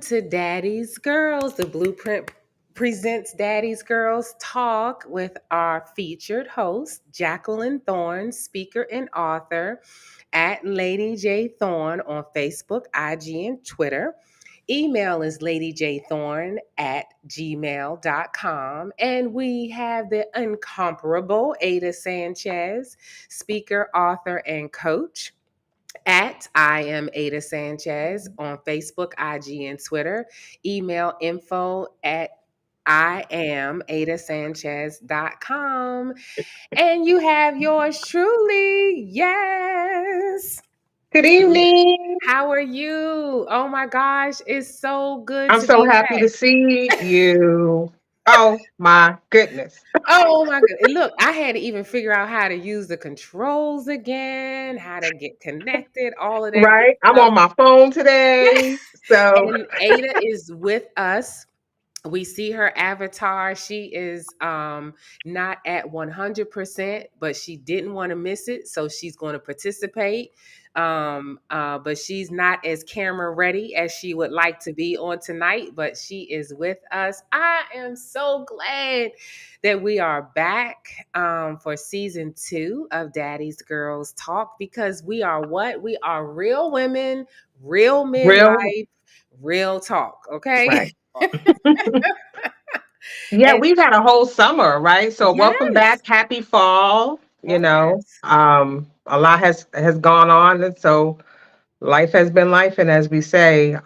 to Daddy's Girls. The Blueprint presents Daddy's Girls Talk with our featured host, Jacqueline Thorne, speaker and author at Lady J Thorne on Facebook, IG, and Twitter. Email is ladyjthorne@gmail.com. And we have the incomparable Aida Sanchez, speaker, author, and coach at I am Aida Sanchez on Facebook, IG, and Twitter. Email info at IamAidaSanchez.com. And you have yours truly. Yes. Good evening. How are you? Oh my gosh, it's so good I'm to so be happy back. to see you. Oh my goodness. Oh my god. Look, I had to even figure out how to use the controls again, how to get connected, all of that good Right? I'm stuff. on my phone today. So, And Ada is with us. We see her avatar. She is not at 100%, but she didn't want to miss it, so she's going to participate. But she's not as camera ready as she would like to be on tonight, but she is with us. I am so glad that we are back for season 2 of Daddy's Girls Talk, because we are what? We are real women, real real, midlife, real talk, okay? right. Yeah, And we've had a whole summer, right? So welcome yes, back. Happy fall. yes. A lot has gone on, and so life has been life, and as we say.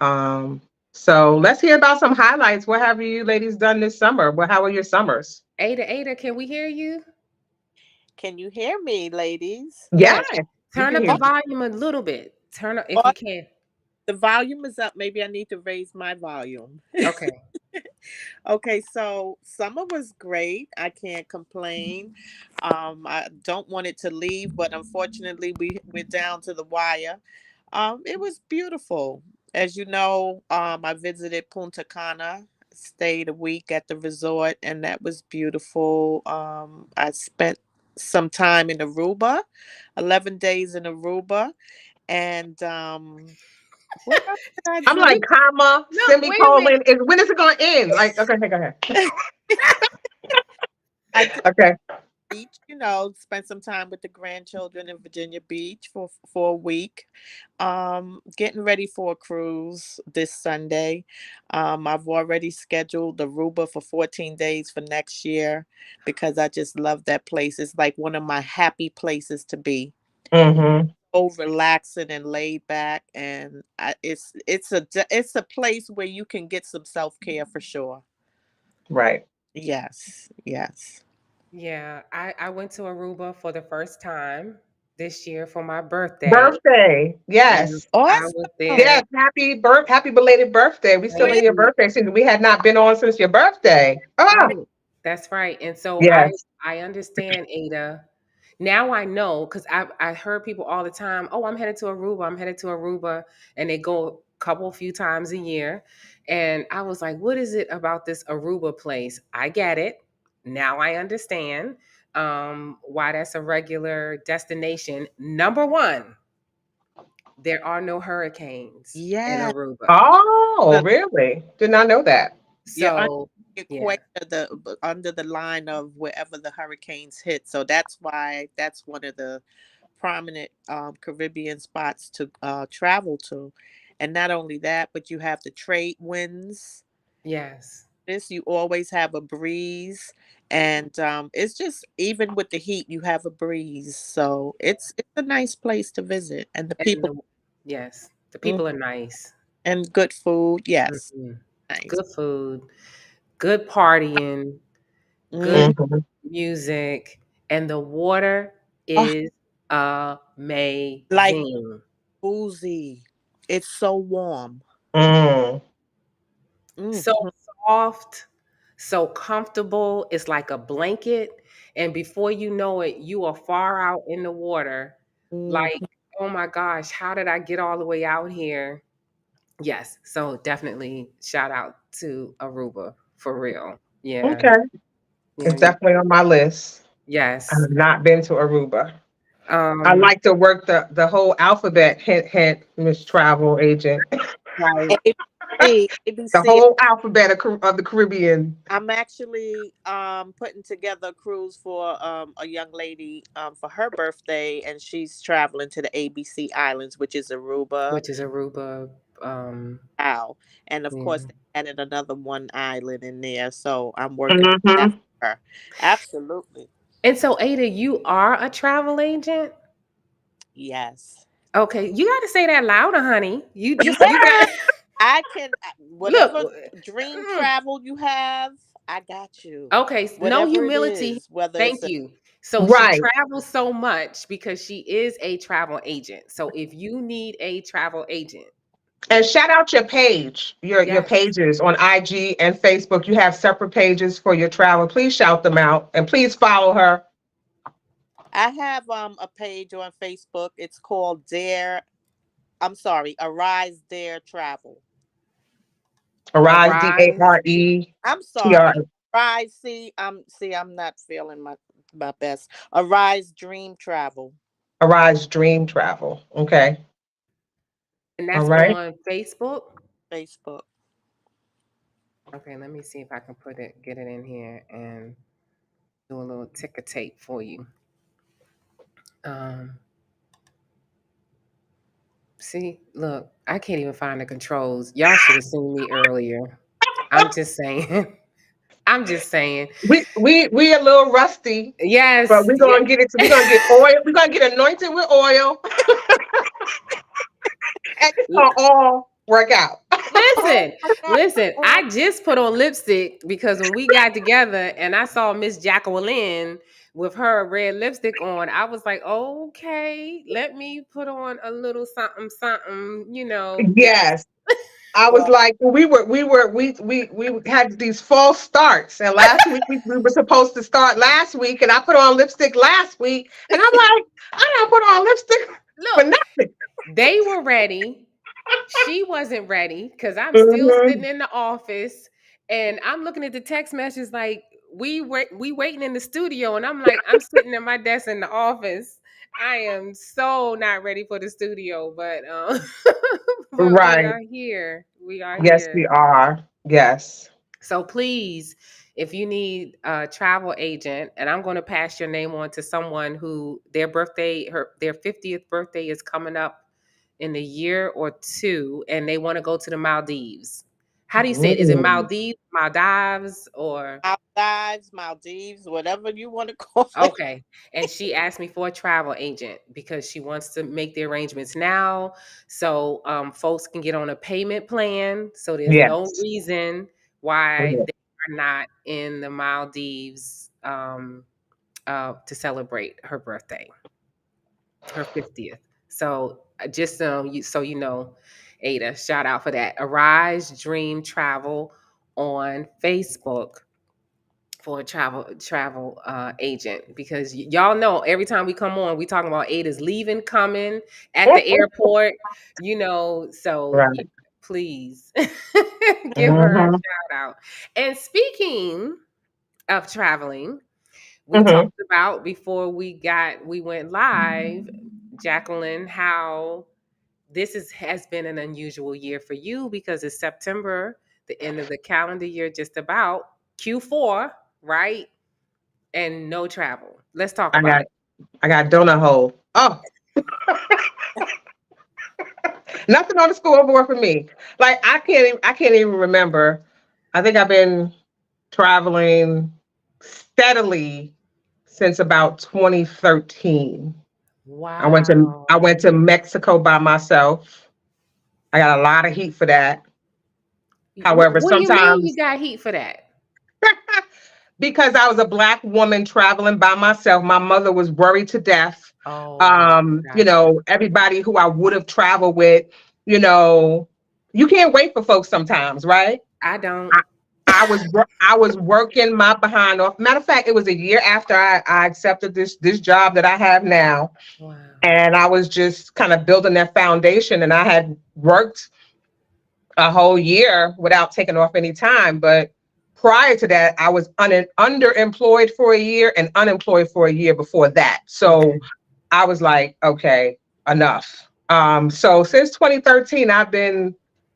So let's hear about some highlights. What have you ladies done this summer? How are your summers? Ada, can we hear you? Can you hear me, ladies? Yeah, Yes. we Turn can up hear the Oh, you. volume a little bit. Turn up if oh, you can. the volume is up. Maybe I need to raise my volume. Okay. Okay, so summer was great. I can't complain. I don't want it to leave, but unfortunately, we're down to the wire. It was beautiful. As you know, I visited Punta Cana, stayed a week at the resort, and that was beautiful. I spent some time in Aruba, 11 days in Aruba, and what else did I I'm do? like, comma, No, wait a minute. semicolon. When is it going to end? Like, okay, go ahead. I did Okay. beach, spent some time with the grandchildren in Virginia Beach for a week. Getting ready for a cruise this Sunday. I've already scheduled Aruba for 14 days for next year because I just love that place. It's like one of my happy places to be. Mm-hmm. So relaxing and laid back, and it's a place where you can get some self care for sure. Right. Yes, yes. Yeah, I went to Aruba for the first time this year for my birthday. Birthday. And Yes. I was Awesome. there. Yes. Happy belated birthday. We still Thank in your you. birthday season. We had not been on since your birthday. Ah, Right. That's right. And so yes. I understand, Ada. Now I know, because I heard people all the time, oh, I'm headed to Aruba, I'm headed to Aruba, and they go a few times a year. And I was like, what is it about this Aruba place? I get it. Now I understand why that's a regular destination. Number one, there are no hurricanes in Yeah. Aruba. Oh, The, really? Did not know that. you're under So the yeah. equator, under the line of wherever the hurricanes hit. So that's why that's one of the prominent Caribbean spots to travel to. And not only that, but you have the trade winds. Yes. This you always have a breeze, and it's just even with the heat, you have a breeze. So it's a nice place to visit, and the And people. the yes, the Mm, people are nice. and good food. Yes, Mhm. nice. Good food, good partying, Mm. good Mm-hmm. music, and the water Oh, is like amazing. boozy. It's so warm. Mm. So Mm-hmm. soft, so comfortable. It's like a blanket. And before you know it, you are far out in the water. Like, oh my gosh, how did I get all the way out here? Yes. So definitely shout out to Aruba for real. Yeah. Okay. Yeah. It's definitely on my list. I Yes. have not been to Aruba. I Um, like to work the whole alphabet. Hint, hint, Miss Travel Agent. right. ABC, The ABC. whole alphabet of the Caribbean. I'm actually putting together a cruise for a young lady for her birthday, and she's traveling to the ABC Islands, which is Aruba, Which is Aruba. Ow, and of Yeah. course they added another one island in there. So I'm working for that Hmm. for her. Absolutely, And so, Ada, you are a travel agent. yes. Okay, you got to say that louder, honey. You got I can look. whatever dream travel you have, I got you. Okay, no Whatever it humility. is, whether it's Thank a you. So she Right. travels so much because she is a travel agent. So if you need a travel agent, And shout out your page, your yes, pages on IG and Facebook. You have separate pages for your travel. Please shout them out and please follow her. I have a page on Facebook. It's called Dare. I'm sorry, Arise Dare Travel. Arise, arise. DARE I'm TR. sorry. Rise, see, I'm not feeling my best. Arise Dream Travel. Arise Dream Travel. Okay. And All that's right. on Facebook. Facebook. Okay, let me see if I can get it in here and do a little ticker tape for you. Um, See, look, I can't even find the controls. Y'all should have seen me earlier. I'm just saying. I'm just saying. We a little rusty, but Yes, we're yeah. gonna get it. We're gonna get oil. We're gonna get anointed with oil, and it's gonna all work out. Listen, listen. I just put on lipstick because when we got together and I saw Miss Jacqueline with her red lipstick on, I was like, okay, let me put on a little something, something. Yes. Yes. I was Well, like, we had these false starts, and last week we were supposed to start last week, and I put on lipstick last week, and I'm like, I don't put on lipstick for Look, nothing. they were ready. She wasn't ready because I'm still sitting Mhm. in the office and I'm looking at the text messages like we waiting in the studio and I'm like I'm sitting at my desk in the office. I am so not ready for the studio, but but we Right. are here. We are Yes, here. we are. Yes. So please, if you need a travel agent, and I'm going to pass your name on to someone who their 50th birthday is coming up in a year or two, and they want to go to the Maldives. How do you say it? Is it Mm. Maldives, Maldives, or Maldives, whatever you want to call it. okay? And she asked me for a travel agent because she wants to make the arrangements now, so folks can get on a payment plan. So there's no Yes. reason why Yes. they are not in the Maldives to celebrate her birthday, her 50th. So just so you know, Ada, shout out for that. Arise Dream Travel on Facebook for a travel agent because y'all know every time we come on, we talking about Ada's leaving, coming at the airport, So Right. please give her a Hmm. shout out. And speaking of traveling, we Hmm. talked about before we went live, Jacqueline, how has been an unusual year for you because it's September, the end of the calendar year, just about Q4, right? And no travel. Let's talk I about got it. I got donut hole. Oh, nothing on the scoreboard for me. Like I can't even remember. I think I've been traveling steadily since about 2013. I Wow. went to Mexico by myself. I got a lot of heat for that. However, What do you mean you sometimes got heat for that? because I was a black woman traveling by myself, my mother was worried to death. Oh, gotcha. Everybody who I would have traveled with, you know, you can't wait for folks sometimes, right? I don't. I, I was working my behind off. Matter of fact, it was a year after I accepted this job that I have now, Wow. and I was just kind of building that foundation. And I had worked a whole year without taking off any time, but prior to that, I was underemployed for a year and unemployed for a year before that. So Okay. I was like, okay, enough. So since 2013, I've been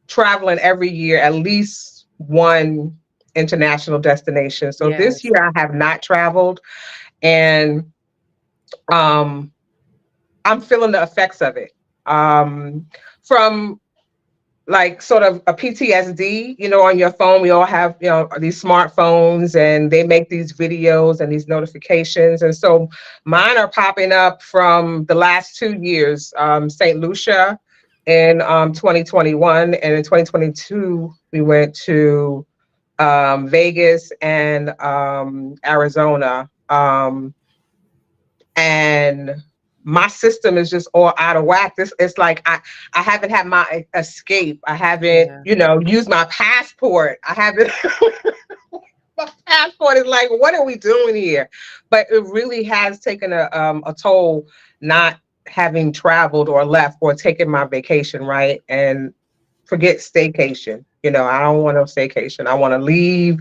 traveling every year, at least one international destination. So this Yes. year I have not traveled, and um, I'm feeling the effects of it. From like sort of a PTSD, on your phone. We all have, these smartphones, and they make these videos and these notifications. And so mine are popping up from the last 2 years, St. Lucia in 2021. And in 2022, we went to Vegas and Arizona. And my system is just all out of whack. This it's like I haven't had my escape. I haven't, Yeah. used my passport. I haven't my passport is like, what are we doing here? But it really has taken a toll not having traveled or left or taken my vacation, right? And forget staycation. I don't want no staycation. I want to leave,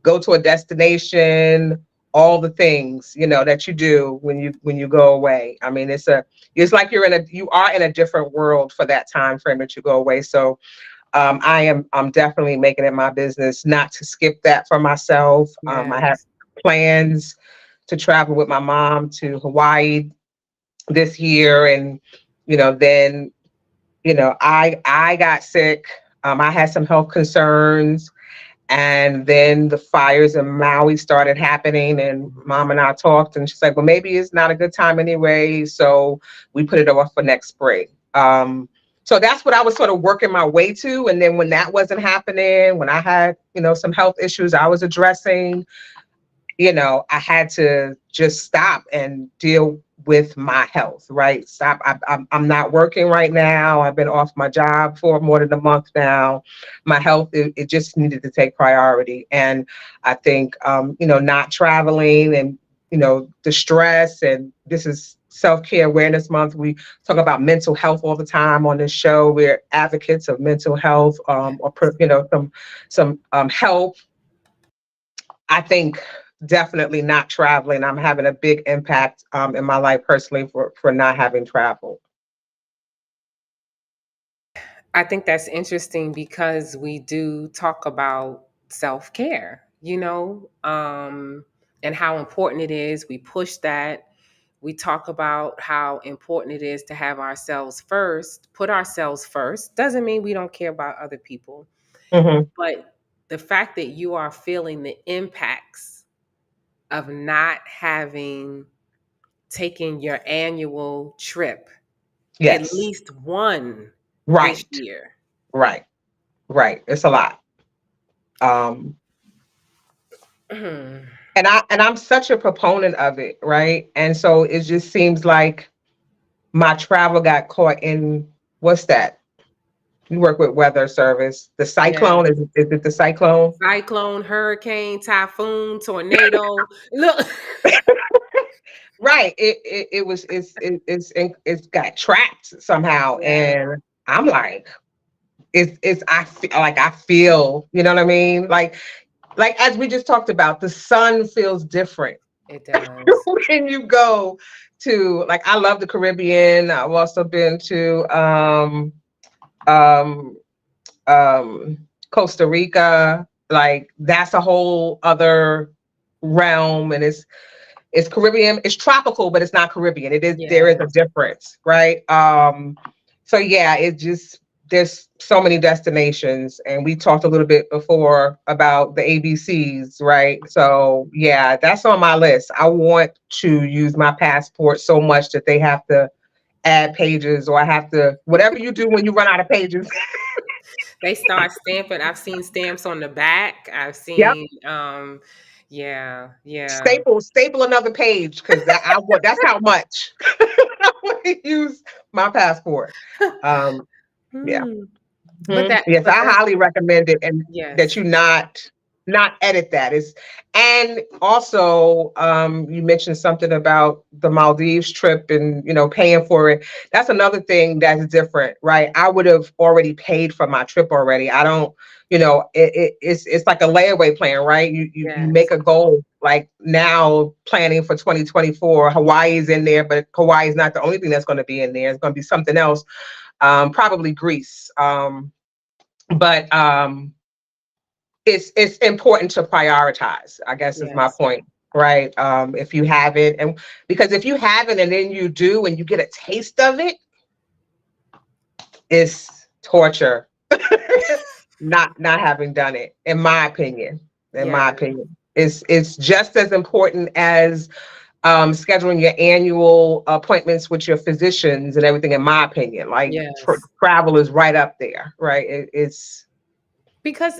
go to a destination, all the things, that you do when you go away. I mean, it's like you are in a different world for that time frame that you go away. So I'm definitely making it my business not to skip that for myself. I have Yes. plans to travel with my mom to Hawaii this year, and then I got sick. I had some health concerns, and then the fires in Maui started happening, and mom and I talked, and she's like, well, maybe it's not a good time anyway. So we put it off for next spring. So that's what I was sort of working my way to. And then when that wasn't happening, when I had, some health issues I was addressing, I had to just stop and deal with my health, right? Stop. I'm not working right now. I've been off my job for more than a month now. My health, it just needed to take priority. And I think, not traveling and, the stress, and this is Self-Care Awareness Month. We talk about mental health all the time on this show. We're advocates of mental health, or, some help. I think definitely not traveling. I'm having a big impact in my life personally for not having traveled. I think that's interesting because we do talk about self care, and how important it is. We push that. We talk about how important it is to have ourselves first, put ourselves first. Doesn't mean we don't care about other people, Hmm. but the fact that you are feeling the impacts of not having taken your annual trip, at Yes. least one this Right. year. Right. Right. It's a lot. Um, Mhm. and I'm such a proponent of it, right? And so it just seems like my travel got caught in, what's that? You work with weather service. The Yeah. cyclone, is it the cyclone? Cyclone, hurricane, typhoon, tornado. Look. Right. It's got trapped somehow. Yes, And I'm like, I feel, you know what I mean? Like as we just talked about, the sun feels different it does. when you go to, like, I love the Caribbean. I've also been to um Costa Rica. Like that's a whole other realm, and it's Caribbean, it's tropical, but it's not Caribbean. There is a Yes. difference, right? So yeah, it just there's so many destinations, and we talked a little bit before about the ABCs, right? So yeah, that's on my list. I want to use my passport so much that they have to add pages, or I have to, whatever you do when you run out of pages. They start stamping. I've seen stamps on the back. I've Yep. seen yeah, yeah. Staple another page, because that's how much I want to use my passport. Um, yeah. Hmm. Mhm. Yes, I That's highly recommend it, and that yes. you not edit that. And also, you mentioned something about the Maldives trip and paying for it. That's another thing that's different, right? I would have already paid for my trip already. I don't, it's like a layaway plan, right? You make Yes. a goal. Like now, planning for 2024, Hawaii is in there, but Hawaii is not the only thing that's going to be in there. It's going to be something else, probably Greece. But it's important to prioritize, I guess is my Yes. point, right? If you have it, and because if you have it and then you do and you get a taste of it, it's torture. Not having done it, in my opinion. In Yeah. my opinion, it's just as important as scheduling your annual appointments with your physicians and everything. In my opinion, like Yes. travel is right up there, right? It's Because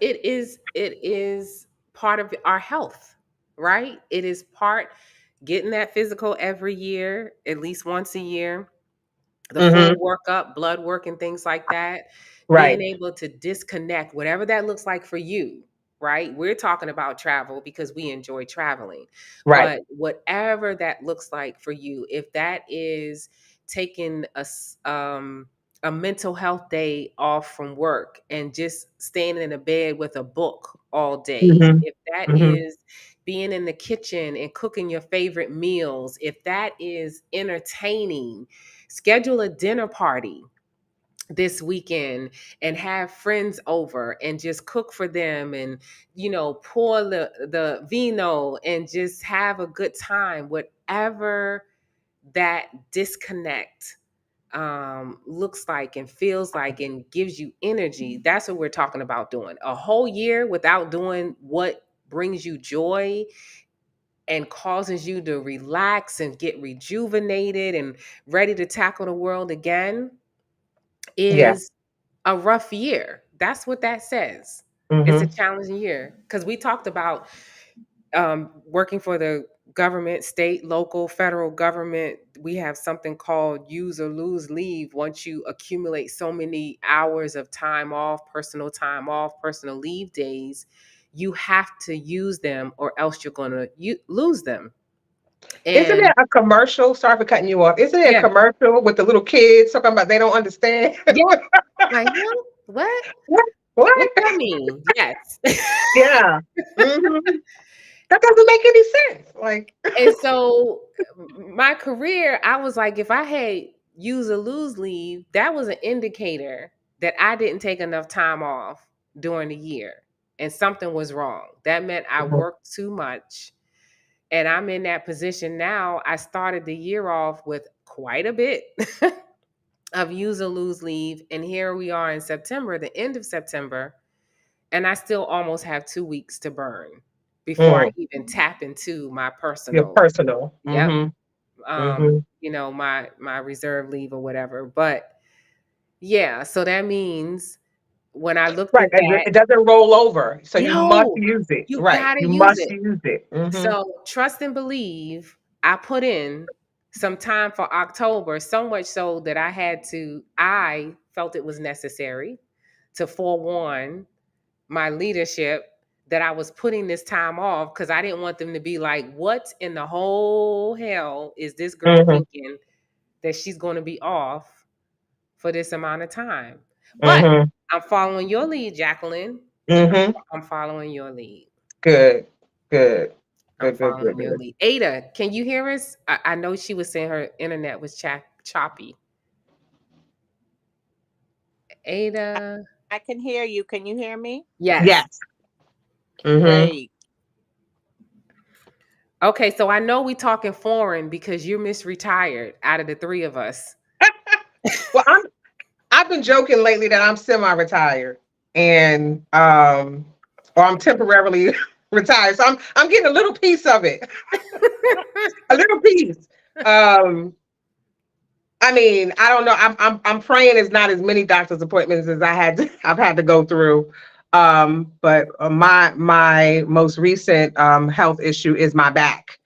it is part of our health, right? It is part getting that physical every year, at least once a year, the mhm, full workup, blood work, and things like that, being right, able to disconnect, whatever that looks like for you, right? We're talking about travel because we enjoy traveling. right. But whatever that looks like for you, if that is taking a mental health day off from work and just staying in a bed with a book all day, Hmm. if that Hmm. is being in the kitchen and cooking your favorite meals, if that is entertaining, schedule a dinner party this weekend and have friends over and just cook for them and pour the vino and just have a good time, whatever that disconnect looks like and feels like and gives you energy. That's what we're talking about. Doing a whole year without doing what brings you joy and causes you to relax and get rejuvenated and ready to tackle the world again Yeah. is a rough year. That's what that says. It's a Hmm. challenging year because we talked about working for the government, state, local, federal government. We have something called use or lose leave. Once you accumulate so many hours of time off, personal leave days, you have to use them or else you're going to lose them. Isn't And it a commercial? Sorry for cutting you off. Isn't it a yeah, commercial with the little kids talking about they don't understand? yeah. Like, huh? What? What? What? What that mean? Yes. Yeah. Hmm. That doesn't make any sense. Like, And so my career, I was like, if I had use or lose leave, that was an indicator that I didn't take enough time off during the year and something was wrong. That meant I mhm, worked too much. And I'm in that position now. I started the year off with quite a bit of use or lose leave. And here we are in September, the end of September, and I still almost have 2 weeks to burn before I mm, even tap into my your personal. personal. Yep. Hmm. Hmm. My reserve leave or whatever. But yeah, so that means when I looked Right. at that, It doesn't roll over. So you must yo, use it. you Right. gotta You use must it. use it. Hmm. So trust and believe, I put in some time for October, so much so that I felt it was necessary to forewarn my leadership that I was putting this time off because I didn't want them to be like, what in the whole hell is this girl Hmm. thinking that she's going to be off for this amount of time? But Hmm. I'm following your lead, Jacqueline. Hmm. I'm following your lead. Good. Good. I'm Good. Good. Good. following your Good. lead. Ada, can you hear us? I know she was saying her internet was choppy. Ada, I can hear you. Can you hear me? yes. Yes. Hmm. Great. Okay, so I know we talking foreign because you're Miss Retired out of the three of us. Well, I've been joking lately that I'm semi-retired and or I'm temporarily retired. So I'm getting a little piece of it. A little piece. Um I mean, I don't know. I'm praying it's not as many doctor's appointments as I've had to go through. But my most recent health issue is my back.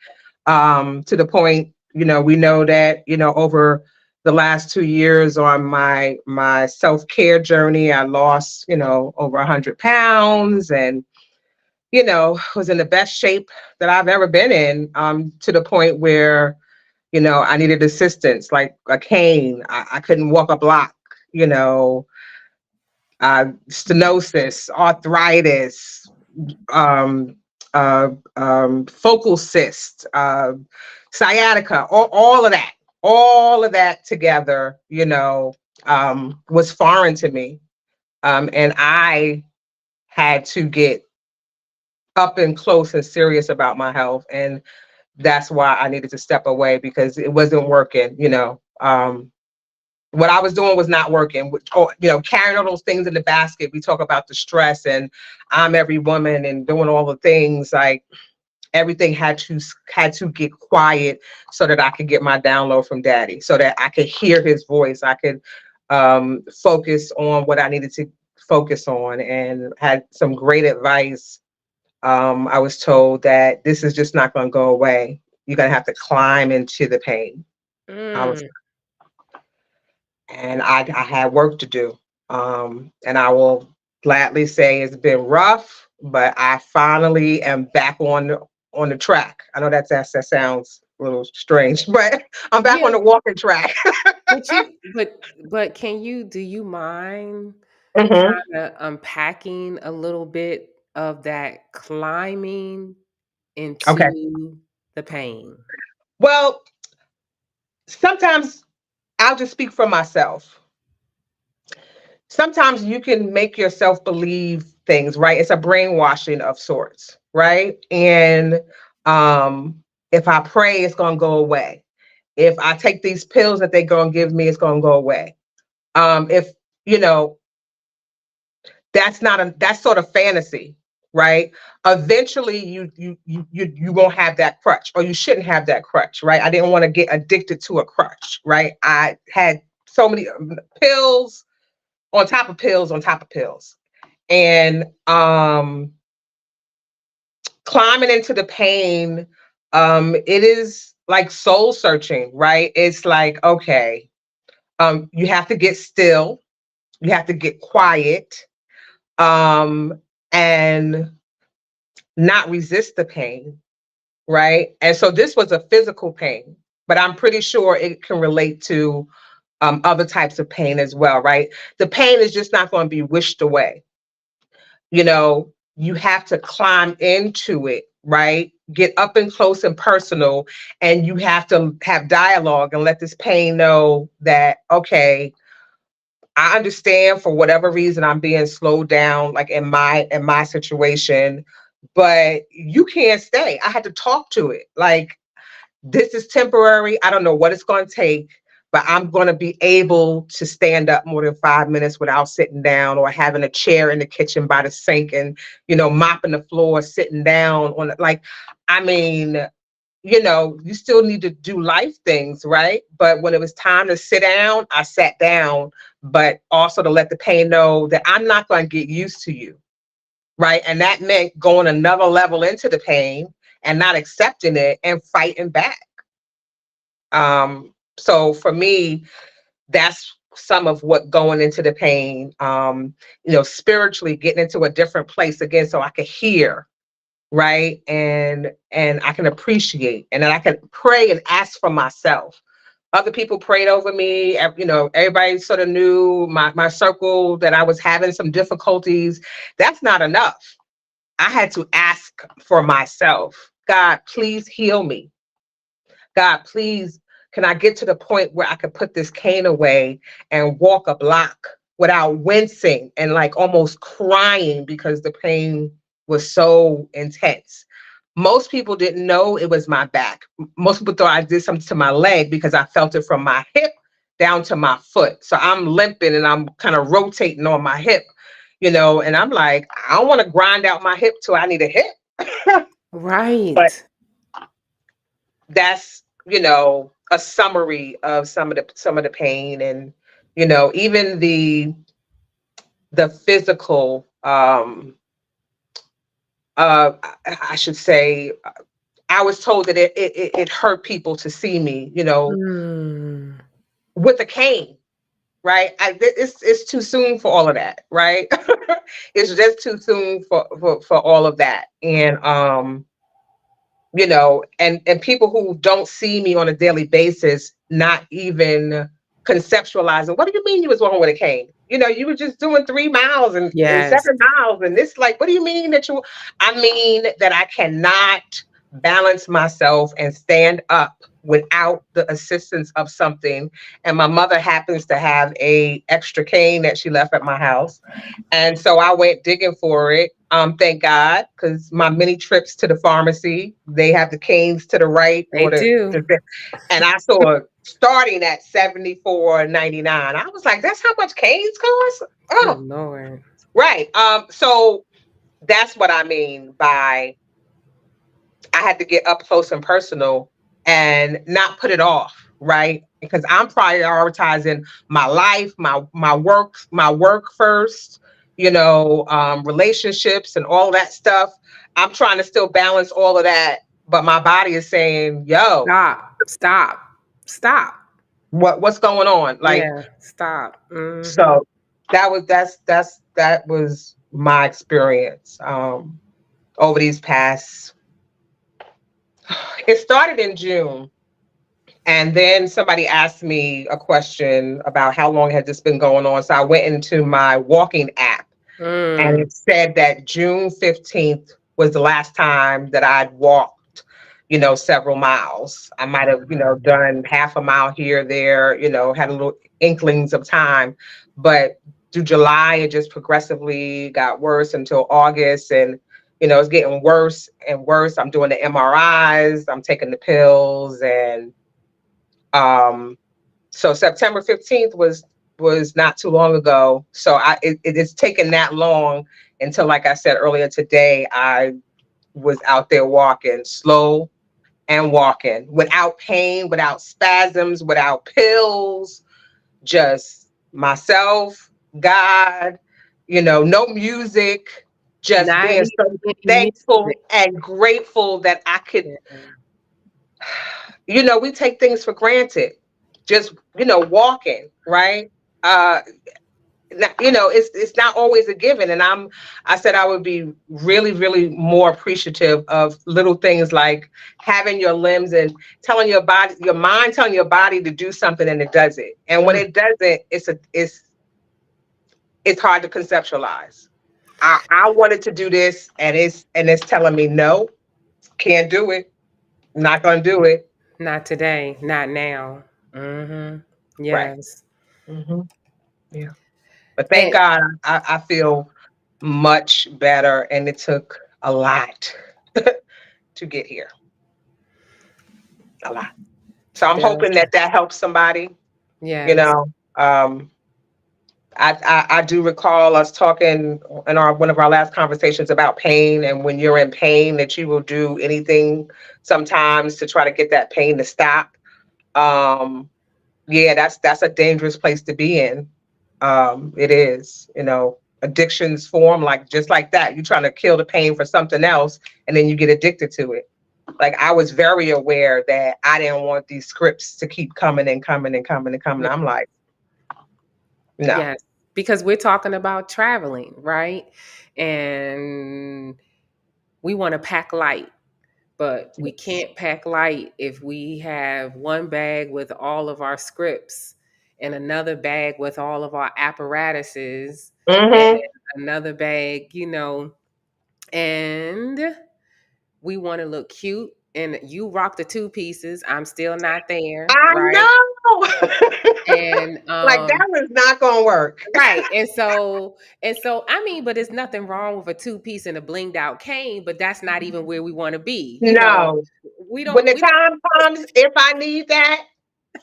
To the point, we know that, over the last 2 years on my self-care journey, I lost, over 100 pounds and, was in the best shape that I've ever been in, to the point where, I needed assistance, like a cane. I couldn't walk a block, you know, stenosis, arthritis, um, focal cyst, sciatica, all of that together, was foreign to me. And I had to get up and close and serious about my health. And that's why I needed to step away because it wasn't working, what I was doing was not working. Carrying all those things in the basket. We talk about the stress and I'm every woman and doing all the things like everything had to get quiet so that I could get my download from daddy, so that I could hear his voice. I could focus on what I needed to focus on and had some great advice. I was told that this is just not going to go away. You're going to have to climb into the pain. I was Mm. and I had work to do. And I will gladly say it's been rough, but I finally am back on the track. I know that sounds a little strange, but I'm back on Yeah, the walking track. but but can you do you mind Hmm. kind of unpacking a little bit of that climbing Okay. into the pain? Well, sometimes I'll just speak for myself. Sometimes you can make yourself believe things, right? It's a brainwashing of sorts, right? And if I pray, it's going to go away. If I take these pills that they're going to give me, it's going to go away. If you know, that's sort of fantasy, right? Eventually, you won't have that crutch, or you shouldn't have that crutch, right? I didn't want to get addicted to a crutch, right? I had so many pills on top of pills on top of pills, and climbing into the pain. It is like soul searching, right? It's like, okay, you have to get still, you have to get quiet, um, and not resist the pain, right? And so this was a physical pain, but I'm pretty sure it can relate to other types of pain as well, right? The pain is just not going to be wished away. You have to climb into it, right? Get up and close and personal, and you have to have dialogue and let this pain know that, okay, I understand for whatever reason I'm being slowed down, like in my situation, but you can't stay. I had to talk to it. Like, this is temporary. I don't know what it's going to take, but I'm going to be able to stand up more than 5 minutes without sitting down, or having a chair in the kitchen by the sink and, mopping the floor, sitting down on it. Like, I mean, you still need to do life things, right? But when it was time to sit down, I sat down, but also to let the pain know that I'm not going to get used to you, right? And that meant going another level into the pain and not accepting it and fighting back. So for me, that's some of what going into the pain, spiritually getting into a different place again, so I could hear, right, and I can appreciate, and then I can pray and ask for myself. Other people prayed over me. Everybody sort of knew my circle that I was having some difficulties. That's not enough. I had to ask for myself. God, please heal me. God, please, can I get to the point where I could put this cane away and walk a block without wincing and like almost crying because the pain was so intense? Most people didn't know it was my back. Most people thought I did something to my leg because I felt it from my hip down to my foot. So I'm limping and I'm kind of rotating on my hip, and I'm like, I don't want to grind out my hip till I need a hip. But Right. that's a summary of some of the pain, and even the physical, I should say, I was told that it hurt people to see me, Mm. with a cane, right? It's too soon for all of that, right? It's just too soon for all of that. And and people who don't see me on a daily basis, not even conceptualizing, what do you mean you was wrong with a cane? You were just doing 3 miles and Yes. 7 miles, and this, like, what do you mean that I mean that I cannot balance myself and stand up without the assistance of something. And my mother happens to have a extra cane that she left at my house. And so I went digging for it. Thank God, because my many trips to the pharmacy, they have the canes to the right They or do. and I saw it starting at 74.99. I was like, that's how much canes cost? Good Oh, Lord. right. So that's what I mean by I had to get up close and personal and not put it off, right? Because I'm prioritizing my life, my work first, relationships and all that stuff. I'm trying to still balance all of that, but my body is saying, "Yo, Stop. Stop. Stop. what's going on?" Like, Yeah. Stop. Hmm. so that was my experience over these past. It started in June. And then somebody asked me a question about how long had this been going on. So I went into my walking app and Mm. it said that June 15th was the last time that I'd walked, several miles. I might have, done half a mile here, there, had a little inklings of time. But through July, it just progressively got worse until August. And, it's getting worse and worse. I'm doing the MRIs, I'm taking the pills, and um, so September 15th was not too long ago. So it's taken that long until, like I said earlier today, I was out there walking slow and walking without pain, without spasms, without pills, just myself, God, no music, just Not being even so any thankful music. and grateful that I could, Yeah. we take things for granted. Just, walking, right? Uh, it's not always a given. And I said I would be really, really more appreciative of little things like having your limbs and telling your body, your mind telling your body to do something and it does it. And when Mm. it doesn't, it's hard to conceptualize. I wanted to do this and it's telling me no, can't do it, not gonna do it. Not today. Not now. Hmm. Right. Yes. Hmm. Yeah. But thank And God I feel much better, and it took a lot to get here. A lot. So it I'm does. hoping that helps somebody. You Yes. know, um, I do recall us talking in our one of our last conversations about pain, and when you're in pain, that you will do anything sometimes to try to get that pain to stop. Um, yeah, that's a dangerous place to be in. It is, addictions form like just like that. You're trying to kill the pain for something else, and then you get addicted to it. Like I was very aware that I didn't want these scripts to keep coming and coming and coming and coming. Yeah. I'm like, no. Yes. Because we're talking about traveling, right? And we want to pack light, but we can't pack light if we have one bag with all of our scripts and another bag with all of our apparatuses and Hmm. another bag, and we want to look cute. And you rock the two pieces. I'm still not there, I right? know. And Like that was not gonna work. right. And so I mean, but there's nothing wrong with a two piece and a blinged out cane, but that's not even where we want to be. No. We When don't the we don't time comes, if I need that,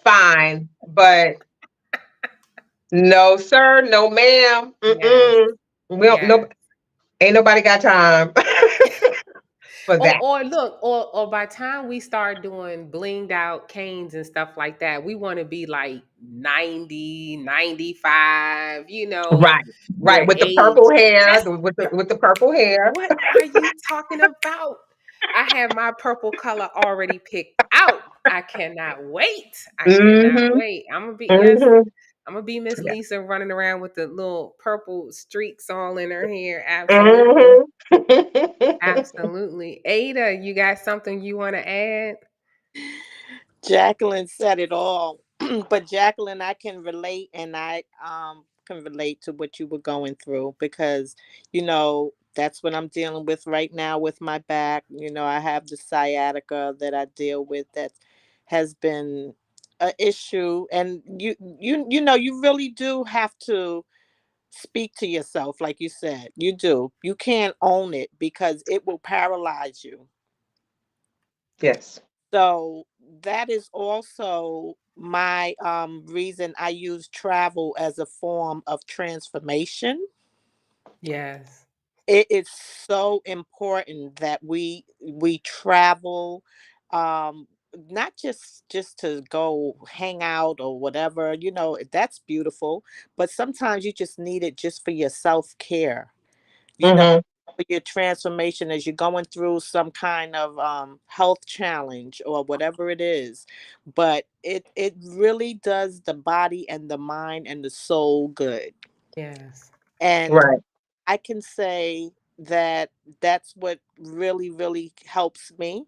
fine. But no, sir, no, ma'am. Yes. Mm-mm. We don't. Yes. No, ain't nobody got time for Or that. or look, or by the time we start doing blinged out canes and stuff like that, we want to be like 90, 95, Right, right. we're With the purple aged. hair, That's with the purple hair. what are you talking about? I have my purple color already picked out. I cannot wait. I cannot Mm-hmm. wait. I'm gonna be yes. Mm-hmm. I'm gonna be Miss Yeah. Lisa running around with the little purple streaks all in her hair. Absolutely. Mm-hmm. Absolutely. Ada, you got something you want to add? Jacqueline said it all. But Jacqueline, I can relate, and I can relate to what you were going through, because that's what I'm dealing with right now with my back. I have the sciatica that I deal with, that's has been a issue, and you really do have to speak to yourself, like you said. You can't own it because it will paralyze you. Yes. So that is also my reason I use travel as a form of transformation. Yes. It is so important that we travel, um not just to go hang out or whatever, that's beautiful, but sometimes you just need it just for your self-care, you know Mm-hmm. for your transformation as you're going through some kind of health challenge or whatever it is. But it really does the body and the mind and the soul good. Yes. And Right. I can say that that's what really, really helps me.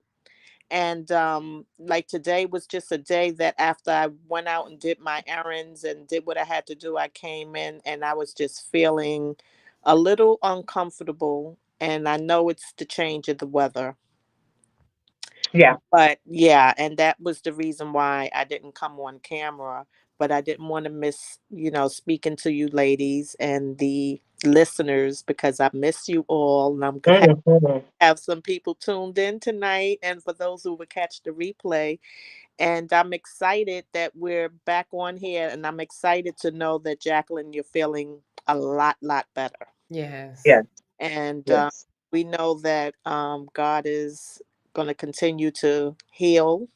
And like today was just a day that after I went out and did my errands and did what I had to do, I came in and I was just feeling a little uncomfortable. And I know it's the change of the weather. Yeah. But yeah, and that was the reason why I didn't come on camera. But I didn't want to miss, speaking to you ladies and the listeners, because I miss you all. And I'm gonna Mm-hmm. have some people tuned in tonight, and for those who will catch the replay. And I'm excited that we're back on here, and I'm excited to know that, Jacqueline, you're feeling a lot better. Yes. Yes. And Yes. we know that God is going to continue to heal,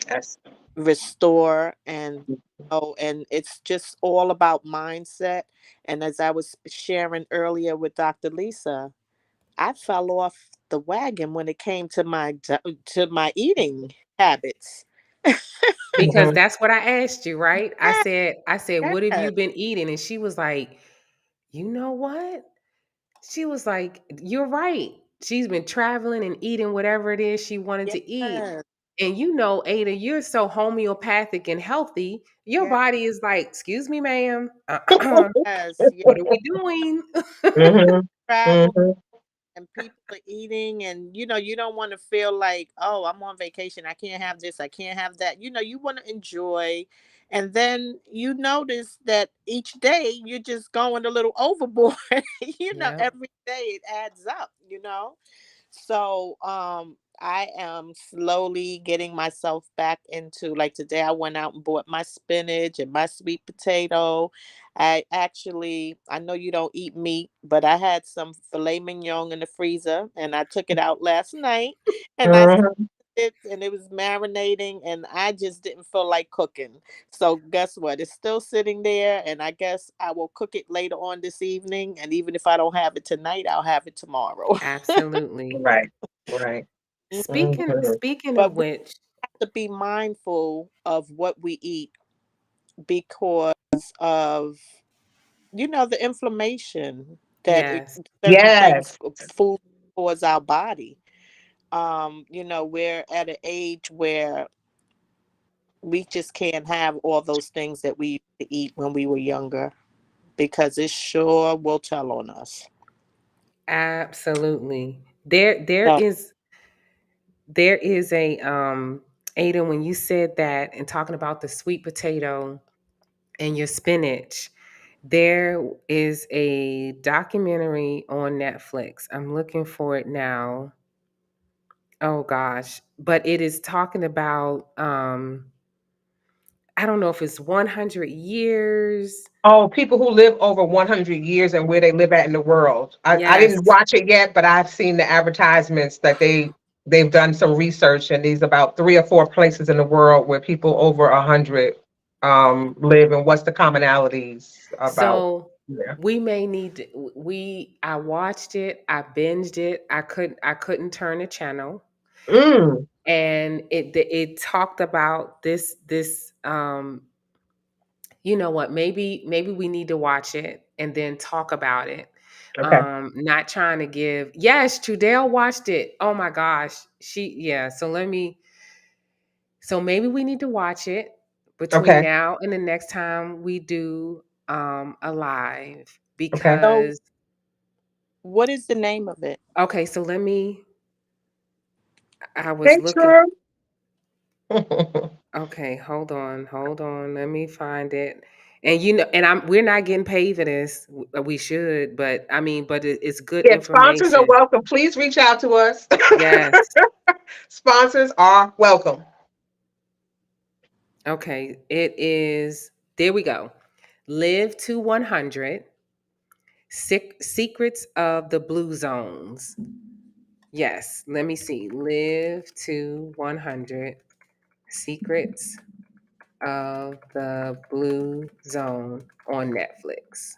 Yes. restore, and it's just all about mindset. And as I was sharing earlier with Dr. Lisa, I fell off the wagon when it came to my eating habits. Because Mm-hmm. that's what I asked you, right? I said, what have Yes, you been eating? And she was like, you know what? She was like, you're right. She's been traveling and eating whatever it is she wanted to eat. yes, And you know, Ada, you're so homeopathic and healthy. Your yes, body is like, excuse me, ma'am. yes, yes. What are we doing? Mm-hmm. Travel Mm-hmm. and people are eating, and you don't want to feel like, oh, I'm on vacation, I can't have this, I can't have that. You want to enjoy, and then you notice that each day you're just going a little overboard. Yep. Every day it adds up. So I am slowly getting myself back into, like, today I went out and bought my spinach and my sweet potato. I know you don't eat meat, but I had some filet mignon in the freezer and I took it out last night and I Mm-hmm. it and it was marinating and I just didn't feel like cooking. So guess what? It's still sitting there, and I guess I will cook it later on this evening, and even if I don't have it tonight, I'll have it tomorrow. Absolutely. Right. Right. Speaking Mm-hmm. speaking of But we which, have to be mindful of what we eat because of the inflammation that yes. certain things Yes. food towards our body. We're at an age where we just can't have all those things that we used to eat when we were younger, because it sure will tell on us. Absolutely. There So, is a Ada, when you said that and talking about the sweet potato and your spinach, there is a documentary on Netflix. I'm looking for it now. Oh gosh, but it is talking about I don't know if it's 100 years. Oh, people who live over 100 years and where they live at in the world. I Yes. didn't watch it yet, but I've seen the advertisements that they've done some research, and these about 3 or 4 places in the world where people over 100 live, and what's the commonalities about. So Yeah. we may need to, we I watched it, I binged it. I couldn't turn the channel. Mm, And it talked about this you know what, maybe we need to watch it and then talk about it. okay. Not trying to give, yes, Trudell watched it. Oh my gosh. Yeah, so maybe we need to watch it between Okay. now and the next time we do a live, Okay. so because what is the name of it? okay, so let me, I was Hey, looking, True. Okay, hold on. Let me find it. And and we're not getting paid for this. We should, but I mean, but it's good Yeah, sponsors are information. welcome. Please reach out to us. Yes. Sponsors are welcome. Okay, it is. There we go. Live to 100. Secrets of the Blue Zones. Yes, let me see. Live to 100. Secrets of the Blue Zone on Netflix.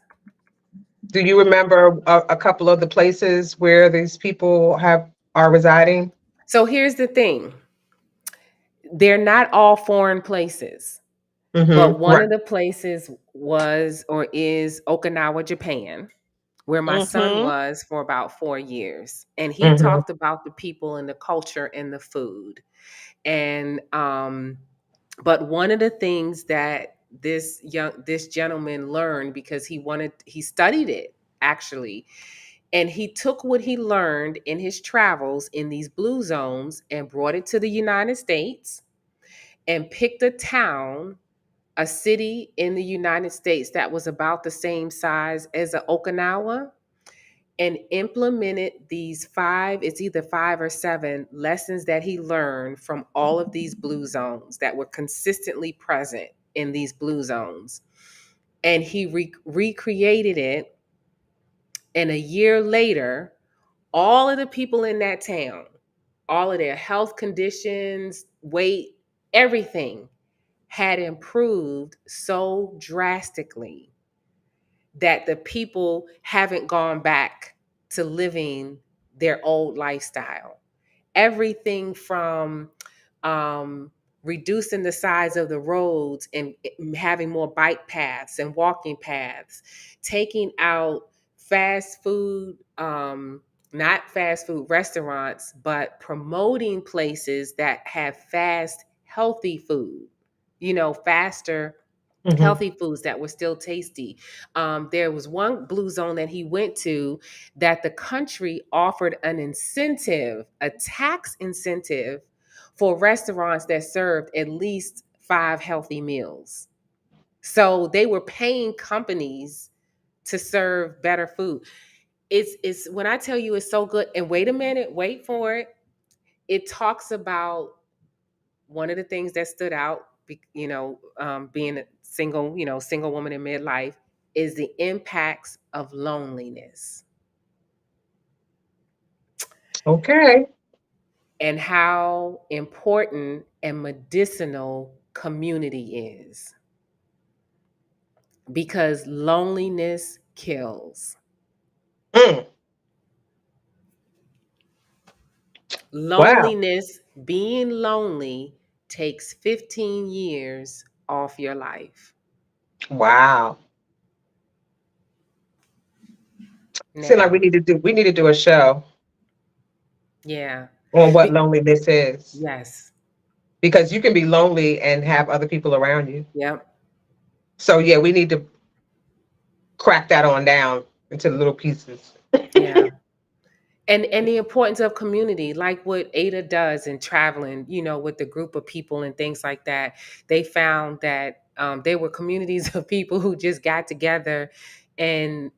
Do you remember a couple of the places where these people are residing? So here's the thing, they're not all foreign places, but one Right. of the places was or is Okinawa, Japan, where my son Mm-hmm. was for about 4 years. And he Hmm. talked about the people and the culture and the food. And but one of the things that this gentleman learned, because he studied it actually, and he took what he learned in his travels in these blue zones and brought it to the United States and picked a city in the United States that was about the same size as Okinawa, and implemented these it's either 5 or 7 lessons that he learned from all of these blue zones that were consistently present in these blue zones. And he recreated it. And a year later, all of the people in that town, all of their health conditions, weight, everything had improved so drastically that the people haven't gone back to living their old lifestyle. Everything from um, reducing the size of the roads and having more bike paths and walking paths, taking out fast food, not fast food restaurants, but promoting places that have fast, healthy food, faster Hmm. healthy foods that were still tasty. There was one blue zone that he went to that the country offered an incentive, a tax incentive for restaurants that served at least 5 healthy meals. So they were paying companies to serve better food. It's when I tell you it's so good. And wait a minute, wait for it. It talks about one of the things that stood out, being a single woman in midlife, is the impacts of loneliness Okay. and how important and medicinal community is, because loneliness kills. Mm. Wow. Being lonely takes 15 years off your life. Wow. Seems like Now, we need to do a show yeah. on what Be- loneliness is. yes. Because you can be lonely and have other people around you. Yep. So yeah, we need to crack that on down into little pieces. Yeah. And the importance of community, like what Ada does in traveling, with the group of people and things like that. They found that there were communities of people who just got together and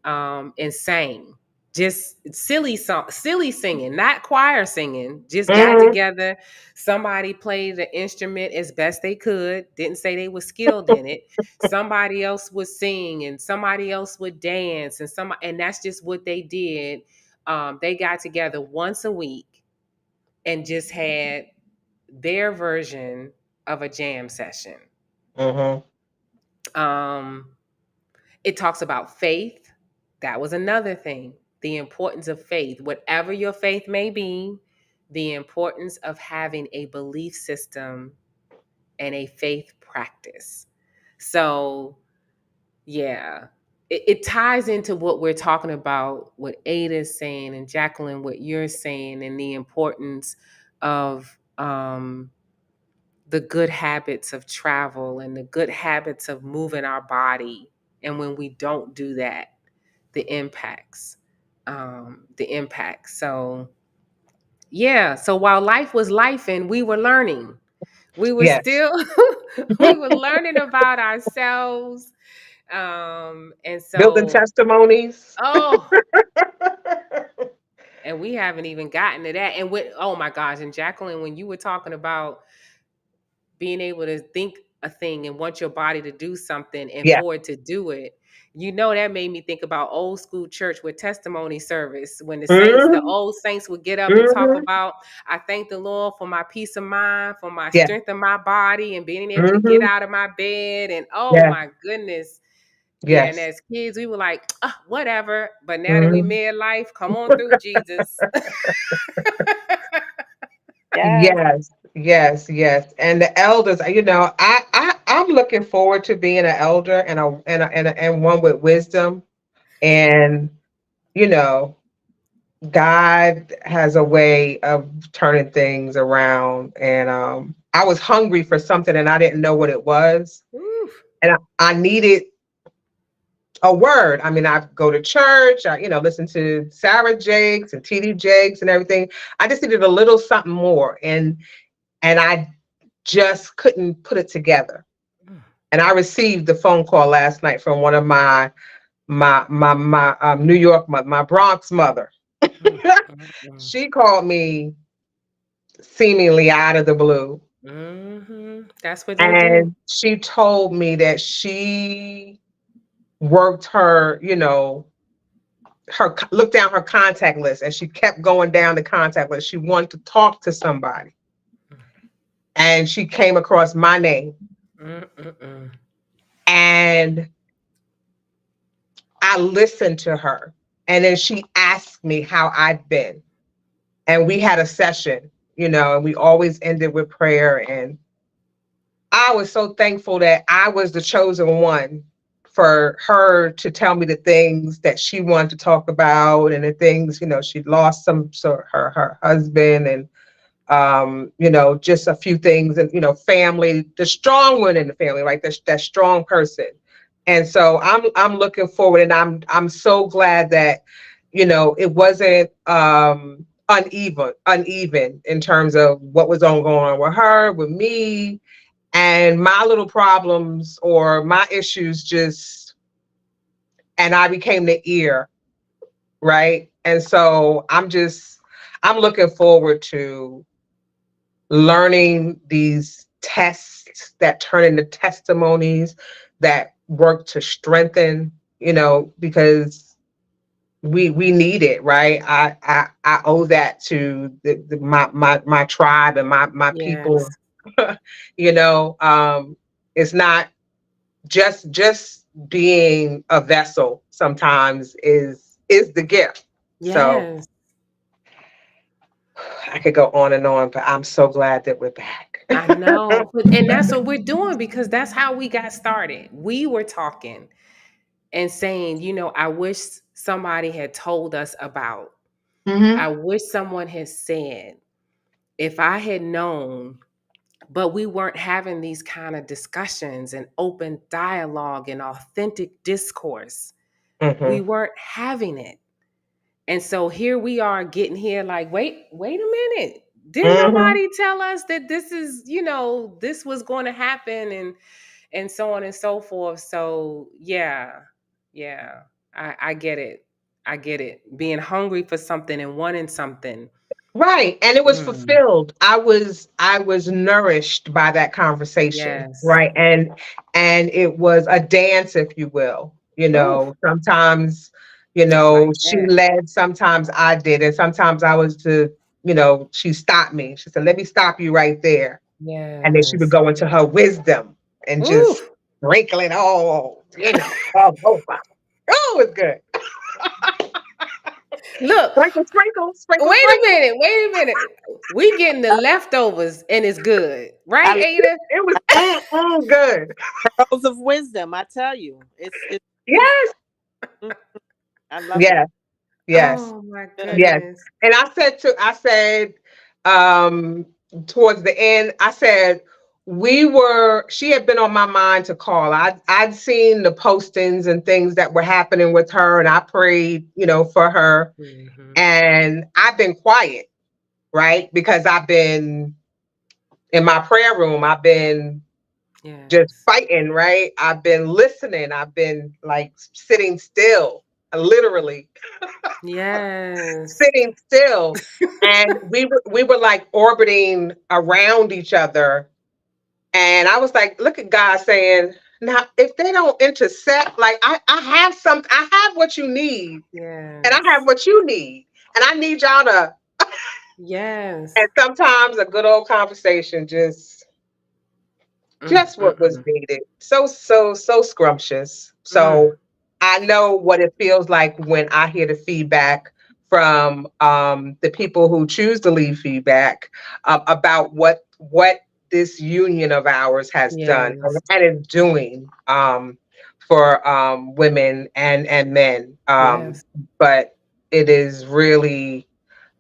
sang, just silly singing, not choir singing, just got Hmm. together. Somebody played the instrument as best they could, didn't say they were skilled in it. Somebody else would sing and somebody else would dance, and that's just what they did. They got together once a week and just had their version of a jam session. Hmm. Um, it talks about faith. That was another thing. The importance of faith, whatever your faith may be, the importance of having a belief system and a faith practice. So, yeah, it ties into what we're talking about, what Ada is saying, and Jacqueline, what you're saying, and the importance of the good habits of travel and the good habits of moving our body. And when we don't do that, the impacts, the impacts. So, yeah. So while life was life and we were learning, We were Yes. still we were learning about ourselves. And Building so, testimonies. oh, and we haven't even gotten to that. And with, oh my gosh, and Jacqueline, when you were talking about being able to think a thing and want your body to do something and Yeah. for it to do it, you know, that made me think about old school church with testimony service when the Hmm. old saints would get up and talk Hmm. about, I thank the Lord for my peace of mind, for my Yeah. strength of my body, and being able to get Hmm. out of my bed. And oh Yeah. my goodness. Yeah, and Yes. as kids, we were like, whatever. But now that we Hmm. midlife, come on through, Jesus. Yes. Yes. Yes. Yes. And the elders, I'm looking forward to being an elder and one with wisdom. And you know, God has a way of turning things around. And I was hungry for something and I didn't know what it was. Oof. And I needed a word. I mean, I go to church, listen to Sarah Jakes and TD Jakes and everything. I just needed a little something more. And I just couldn't put it together. And I received the phone call last night from one of my New York, my Bronx mother. Mm, mm, mm. She called me seemingly out of the blue. That's what they do. And she told me that she worked her, looked down her contact list and she kept going down the contact list. She wanted to talk to somebody. And she came across my name. Mm, mm, mm. And I listened to her. And then she asked me how I've been. And we had a session, and we always ended with prayer. And I was so thankful that I was the chosen one for her to tell me the things that she wanted to talk about and the things, she'd lost her husband and just a few things and family, the strong one in the family, like that strong person. And so I'm looking forward and I'm so glad that, it wasn't uneven in terms of what was going on with her, with me, and my little problems or my issues and I became the ear, right? And so I'm looking forward to learning these tests that turn into testimonies that work to strengthen, because we need it, right? I owe that to my tribe and my people. Yes. you know, um, it's not just being a vessel. Sometimes is the gift. So Yes. I could go on and on, but I'm so glad that we're back. I know. And that's what we're doing because that's how we got started. We were talking and saying, I wish somebody had told us about. I Hmm. wish someone had said, if I had known, but we weren't having these kind of discussions and open dialogue and authentic discourse. We Hmm. weren't having it. And so here we are getting here like, wait a minute. Didn't Hmm. nobody tell us that this is, this was going to happen and so on and so forth. So yeah. Yeah. I get it. I get it. Being hungry for something and wanting something. Right. And it was Mm, fulfilled. I was nourished by that conversation. yes. Right. And it was a dance, if you will. Ooh, Sometimes, I like she that. led, sometimes I did, and sometimes I was she stopped me. She said, let me stop you right there. And then she would Yes. go into her wisdom and Ooh. just sprinkle it all over. Oh, it's good. Look, Sprinkle, sprinkle, sprinkle, sprinkle. wait a minute. We getting the leftovers and it's good. I Right, love Ada? It was good. pearls of wisdom. I tell you, it's juicy. Yes, Mhm. I love it. yes, yes, Oh my Good. yes. goodness. And I said, um, towards the end, I said, she had been on my mind to call. I'd seen the postings and things that were happening with her, and I prayed, for her. Hmm. And I've been quiet, right? Because I've been in my prayer room, I've been just Yes. fighting, right? I've been listening. I've been like sitting still, literally Yes. sitting still. And we were like orbiting around each other. And I was like, look at God saying, now if they don't intersect, like I have what you need, and I have Yes. what you need. And I need y'all to, and Yes. sometimes a good old conversation just what was Mm. needed. So scrumptious. Mm. So I know what it feels like when I hear the feedback from the people who choose to leave feedback about what this union of ours has done Yes. and is doing for women and men. Yes. But it is really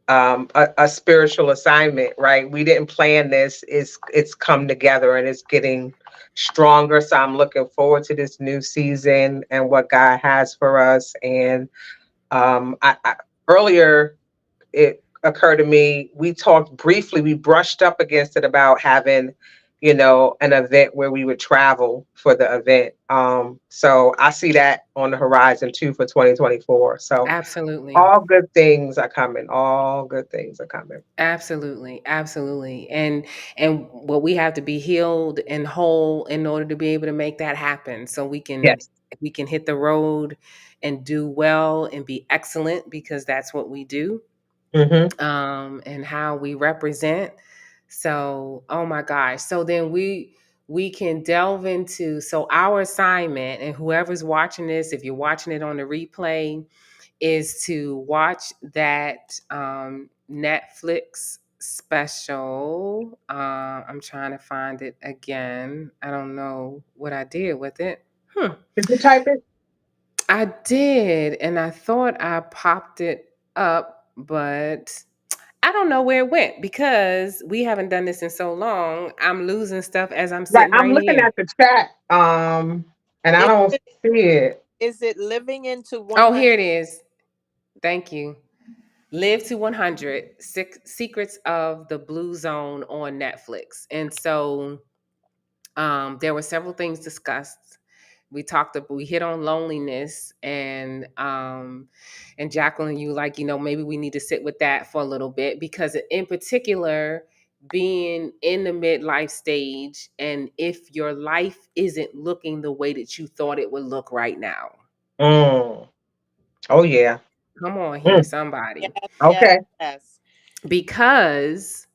a spiritual assignment, right? We didn't plan this. It's come together and it's getting stronger. So I'm looking forward to this new season and what God has for us. And I earlier it occurred to me, we talked briefly, we brushed up against it about having, an event where we would travel for the event. So I see that on the horizon too for 2024. So Absolutely. all good things are coming. All good things are coming. Absolutely, absolutely. And what we have to be healed and whole in order to be able to make that happen. So Yes. we can hit the road and do well and be excellent because that's what we do. Hmm. And how we represent. So, oh my gosh. So then we can delve into so our assignment and whoever's watching this, if you're watching it on the replay, is to watch that Netflix special. I'm trying to find it again. I don't know what I did with it. Did you type it? I did, and I thought I popped it up, but I don't know where it went because we haven't done this in so long. I'm losing stuff as I'm Right. sitting I'm right looking here. at the chat. And I Is don't it see it. is it living into Oh, 100? here it is. Thank you. Live to 100 Secrets of the Blue Zone on Netflix. And so there were several things discussed. We hit on loneliness and Jacqueline, you like, maybe we need to sit with that for a little bit because in particular, being in the midlife stage and if your life isn't looking the way that you thought it would look right now. Mm. Oh yeah. Come on here, Mm. somebody. Yes, yes, Okay. yes. Because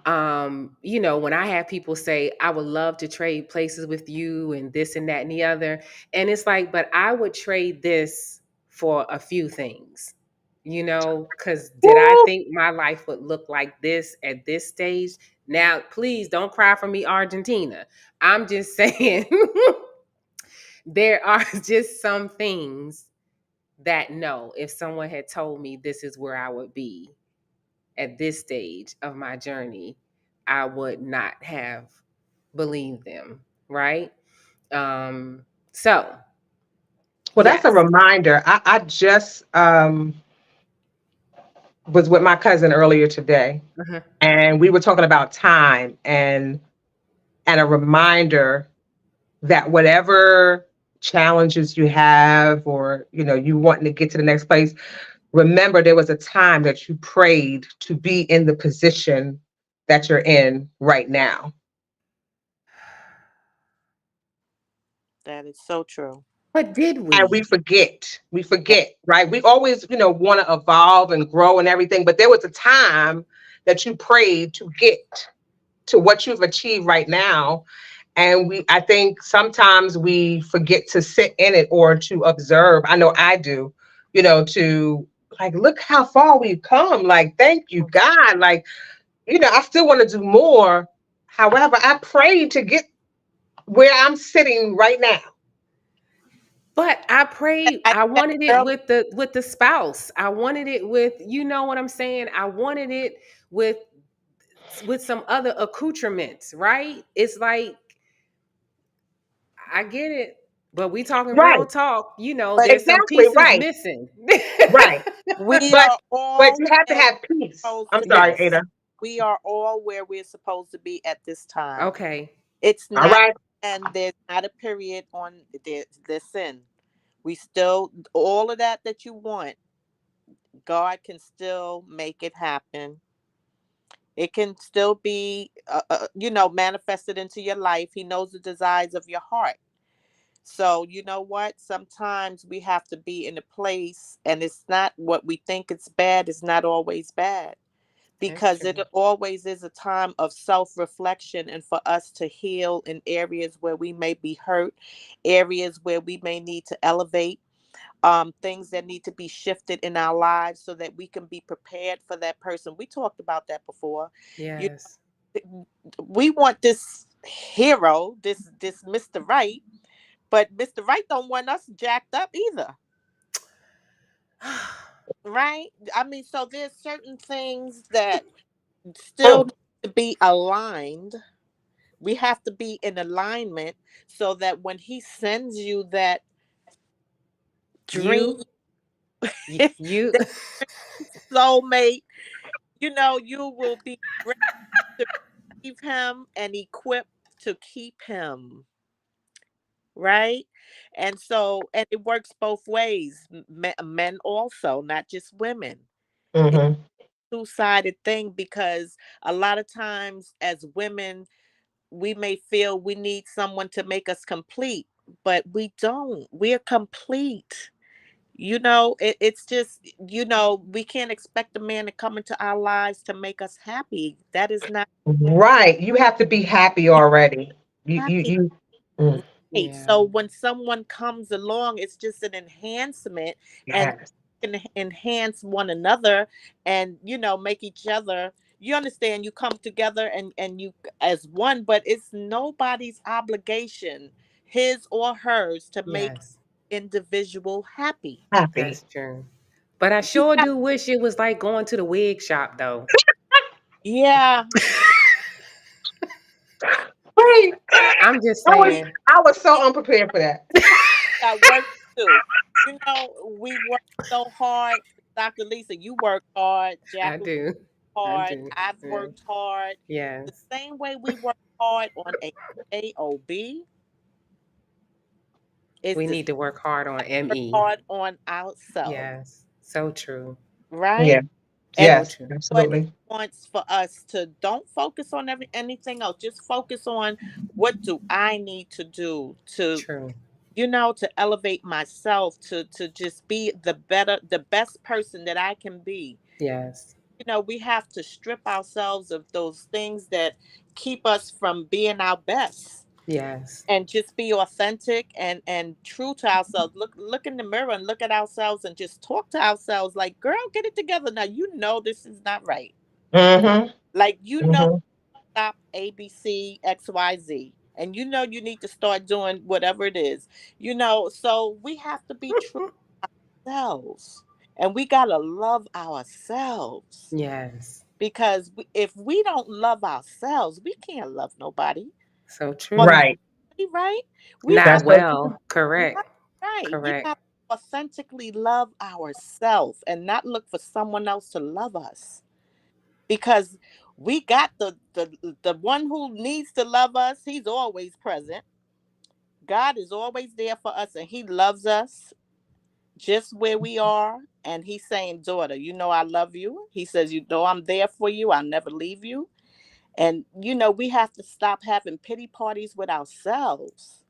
when I have people say, I would love to trade places with you and this and that and the other, and it's like, but I would trade this for a few things, because did I Woo. think my life would look like this at this stage? Now, please don't cry for me, Argentina. I'm just saying, there are just some things that no, if someone had told me this is where I would be at this stage of my journey, I would not have believed them, right? So Well, that's a yes. reminder. I just was with my cousin earlier today, Uh-huh. and we were talking about time and a reminder that whatever challenges you have or you wanting to get to the next place, remember there was a time that you prayed to be in the position that you're in right now. That is so true. But did And we we? forget. We Yeah. forget, right? We always, want to evolve and grow and everything, but there was a time that you prayed to get to what you've achieved right now. And I think sometimes we forget to sit in it or to observe. I know I do, to like, look how far we've come. Like, thank you, God. Like, I still want to do more. However, I prayed to get where I'm sitting right now. But I prayed, I I said wanted it earlier, with the spouse. I wanted it with, you know what I'm saying? I wanted it with some other accoutrements, right? It's like I get it, but we talking real Right. talk, but there's some Exactly. pieces Right. missing. Right. we But are but all you have to meant have peace. supposed I'm to sorry, be. Yes. Ada. we are all where we're supposed to be at this time. Okay. It's All not, right. and there's not a period on the sin. We still, all of that you want, God can still make it happen. It can still be, manifested into your life. He knows the desires of your heart. So, you know what? Sometimes we have to be in a place, and it's not what we think it's bad, it's not always bad. That's Because it true. always is a time of self reflection and for us to heal in areas where we may be hurt, areas where we may need to elevate, things that need to be shifted in our lives so that we can be prepared for that person. We talked about that before. You, Yes. we want this hero, this Mr. Right, but Mr. Right don't want us jacked up either. Right? I mean, so there's certain things that still Oh. need to be aligned. We have to be in alignment so that when he sends you that dream, You, you, that soulmate, you will be ready to receive him and equipped to keep him. Right? And so, and it works both ways. Men also, not just women. It's Mm-hmm. a two-sided thing because a lot of times as women, we may feel we need someone to make us complete, but we don't. We're complete. It's just, we can't expect a man to come into our lives to make us happy. That is not Right. You have to be happy already. happy. You. Mm. Right. yeah. So when someone comes along, it's just an enhancement, and Yes. can enhance one another and, make each other. You understand, you come together and you as one, but it's nobody's obligation, his or hers, to make Yes. individual happy. Happy. That's true. But I We sure have, do wish it was like going to the wig shop though. yeah, Wait. I'm just I was saying. I was so unprepared for that. got work to do. We work so hard. Dr. Lisa, you work hard. I Jacqueline do. I hard. do. I've Yeah. worked hard. The Yes. same way we work hard on a AOB is We the need to work hard on work ME. hard on ourselves, Yes. So true. right? Yeah. And So Yes. true. what he Absolutely. wants for us to don't focus on anything else. Just focus on what do I need to do to, True. to elevate myself to just be the best person that I can be. Yes. We have to strip ourselves of those things that keep us from being our best Yes. and just be authentic and true to ourselves. Look in the mirror and look at ourselves and just talk to ourselves like, girl, get it together now. This is not right. Mm-hmm. Like, Mm-hmm. stop ABC XYZ, and you need to start doing whatever it is. So we have to be true to ourselves, and we got to love ourselves. Yes. Because if we don't love ourselves, we can't love nobody. So true. Right. Right? We Not That's have so true. well. Correct. right. We Correct. have to authentically love ourselves and not look for someone else to love us. Because we got the one who needs to love us. He's always present. God is always there for us, and He loves us just where we are. And He's saying, daughter, I love you. He says, I'm there for you. I'll never leave you. And we have to stop having pity parties with ourselves,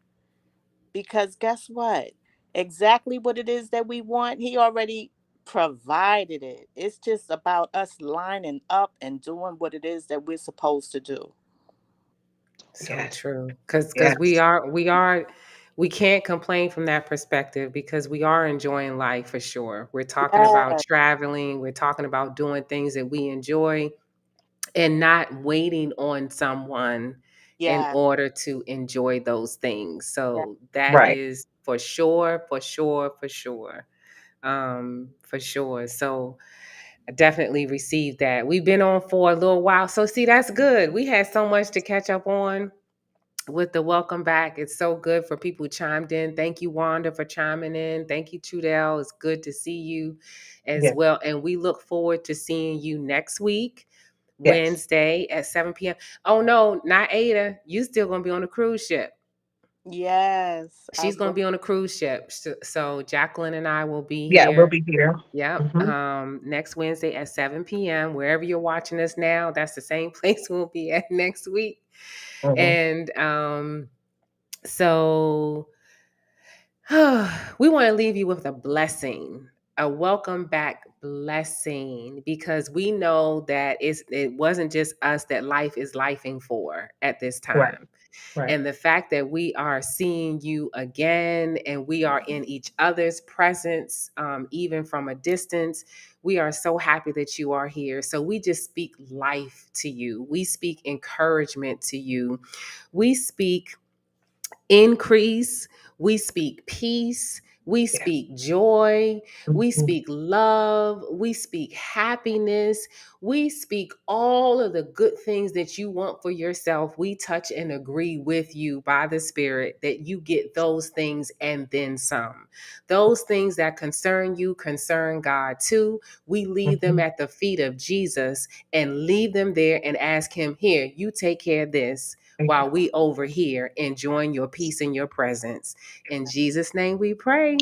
because guess what? Exactly what it is that we want, he already provided it. It's just about us lining up and doing what it is that we're supposed to do. So Yes. true. Because we Yes. are we are we can't complain from that perspective because we are enjoying life for sure. We're talking about Yes, traveling, we're talking about doing things that we enjoy and not waiting on someone in yes, order to enjoy those things. yes. So that Right. is for sure, for sure, for sure. For sure. So I definitely received that. We've been on for a little while. So see, that's good. We had so much to catch up on with the welcome back. It's so good for people who chimed in. Thank you, Wanda, for chiming in. Thank you, Trudell. It's good to see you as Yeah. well. And we look forward to seeing you next week Yes. Wednesday at 7 p.m. Oh no, not Ada. You still gonna be on a cruise ship. Yes, I She's gonna will. be on a cruise ship. So Jacqueline and I will be Yeah, we'll here. be here. Yep. Hmm. Next Wednesday at 7 p.m. Wherever you're watching us now, that's the same place we'll be at next week. Hmm. And so we want to leave you with a blessing, a welcome back blessing, because we know that it wasn't just us that life is lifing for at this Right. time. Right. And the fact that we are seeing you again and we are in each other's presence, even from a distance, we are so happy that you are here. So we just speak life to you. We speak encouragement to you. We speak increase. We speak peace. We Yes. speak joy. We Hmm. speak love. We speak happiness. We speak all of the good things that you want for yourself. We touch and agree with you by the Spirit that you get those things and then some. Those things that concern you concern God too. We leave them Hmm. at the feet of Jesus and leave them there and ask Him, here, you take care of this Thank you. while we over here enjoying your peace and your presence. In Jesus' name we pray.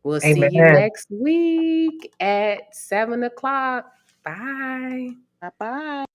We'll see you Amen. next week at 7 o'clock. Bye. Bye bye.